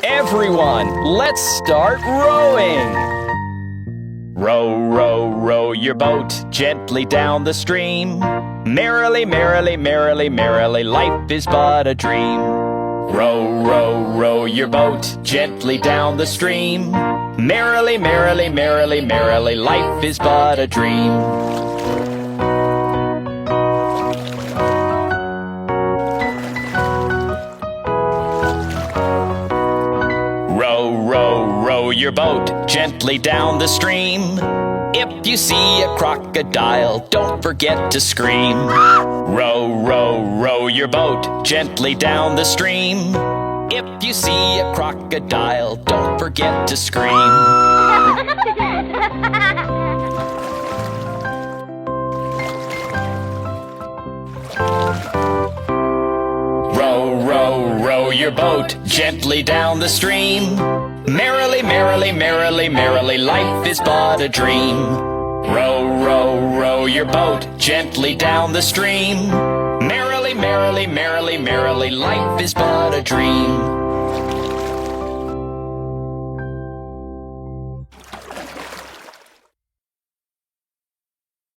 Everyone, let's start rowing! Row, row, row your boat gently down the stream. Merrily, merrily, merrily, merrily, life is but a dream. Row, row, row your boat gently down the stream. Merrily, merrily, merrily, merrily, life is but a dream. Row, row, row your boat gently down the stream. If you see a crocodile, don't forget to scream. Row, row, row your boat gently down the stream. If you see a crocodile, don't forget to scream. Row, row, row your boat gently down the stream. Merrily, merrily, merrily, merrily, life is but a dream. Row, row, row your boat gently down the stream. Merrily, merrily, merrily, merrily, life is but a dream.